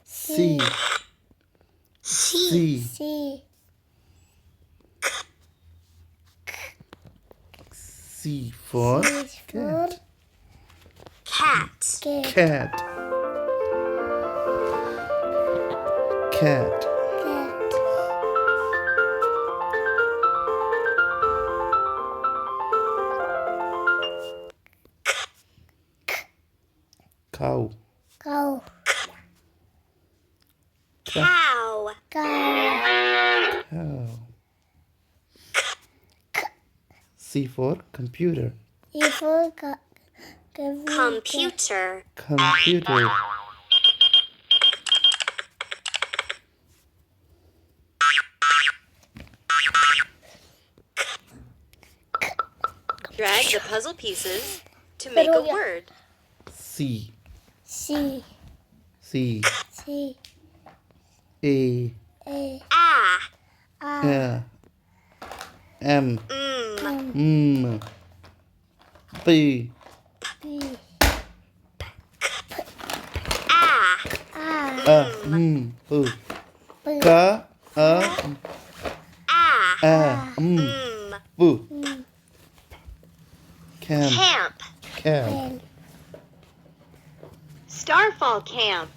C. C. C. C for C for Cat. cat. cat. Cat. Cat. Cow. Cow. Cow. Cow. Cow. C for computer. E for Computer. Computer. Drag the puzzle pieces to make a word. C. C. C. C. A. A. Ah. R. M. M. P. P. Ah. R. P. P. K. A. Ah. P. Camp. Camp. Camp. L. Starfall Camp.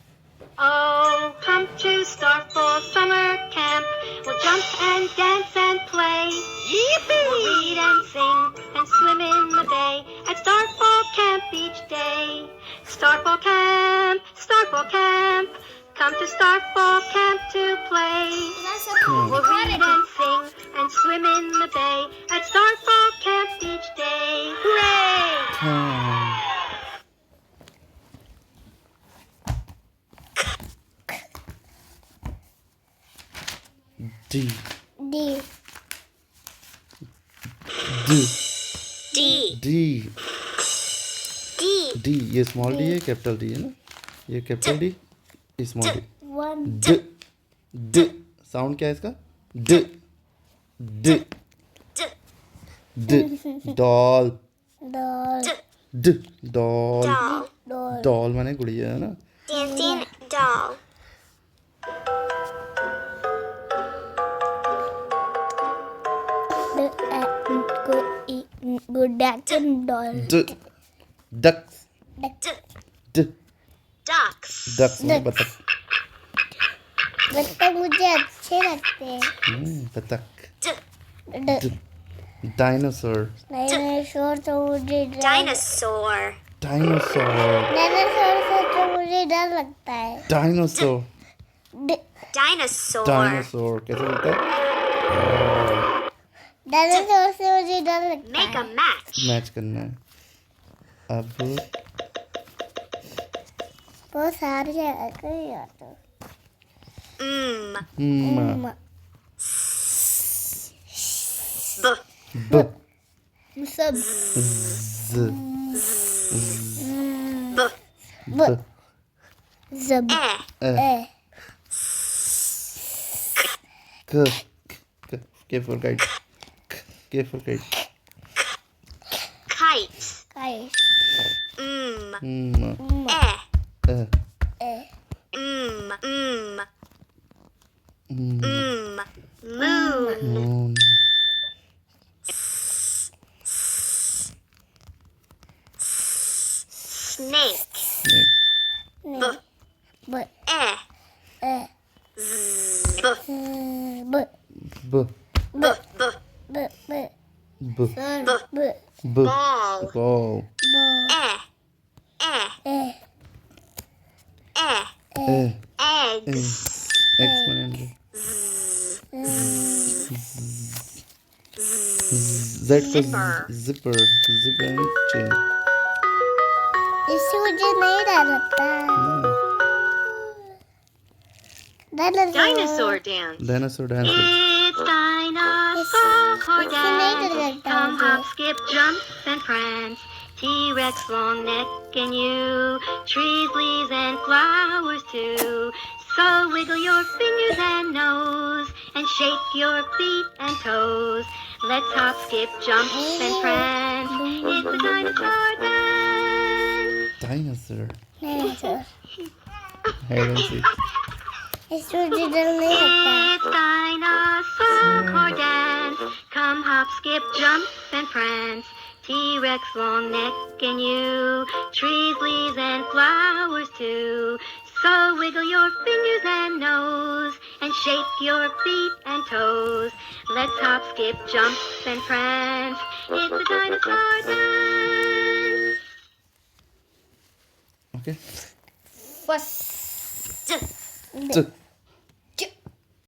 Oh, come to Starfall Summer Camp. We'll jump and dance and play. Yippee! We'll read and sing and swim in the bay at Starfall Camp each day. Starfall Camp, Starfall Camp. Come to Starfall Camp to play. We'll read and sing and swim in the bay at Starfall Camp each day. Hooray! Camp. D. D. D. D. D. D. D. ये small D है, capital D है ना. ये capital D, ये small D. One. D. D. Sound क्या है इसका? D. D. D. D. Doll. Doll. D. Doll. Doll. Doll. Doll माने गुड़िया है ना. Dancing doll. Good action doll. D. Ducks. D. D. Ducks. Ducks माने बतख. बतख मुझे अच्छे लगते हैं. बतख. D. D. Dinosaur. डायनासोर तो मुझे Dinosaur. Dinosaur. डायनासोर से तो मुझे डर लगता है. Dinosaur. Dinosaur. Dinosaur. कैसे बोलते हैं? डायनासोर से मुझे डर लगता Make है. a match. मैच करना है. अब बहुत सारे जगह कहीं आता. म. B. B. सब Z. B. B. जब E. A K. K. K for kite. K for kite. Kite. Kite M. E. E. A Moon. Moon. Snake. Snake. B. ब E. ए Z. B. ब B. B. B. ब ब B. ब ब B. Ball. Ball. ब E. E. ए E. E. Eggs. X माने Z for Zipper. zipper. Zipper and chain. इससे मुझे नहीं डर लगता. Dinosaur dance. Dinosaur dance. It's dinosaur इससे नहीं dance. डर लगता Come मुझे. hop, skip, jump, and prance. T-Rex, long neck, and you. Trees, leaves, and flowers too. So wiggle your fingers and nose, and shake your feet and toes. Let's hop, skip, jump, and prance. It's a dinosaur dance. Dinosaur. Dinosaur. hide and seek. It's dinosaur dance. Come hop, skip, jump, and prance. T-Rex, long neck, and you. Trees, leaves, and flowers too. So wiggle your fingers and nose, and shake your feet and toes. Let's hop, skip, jump, and prance. It's a dinosaur dance. Okay. First. T.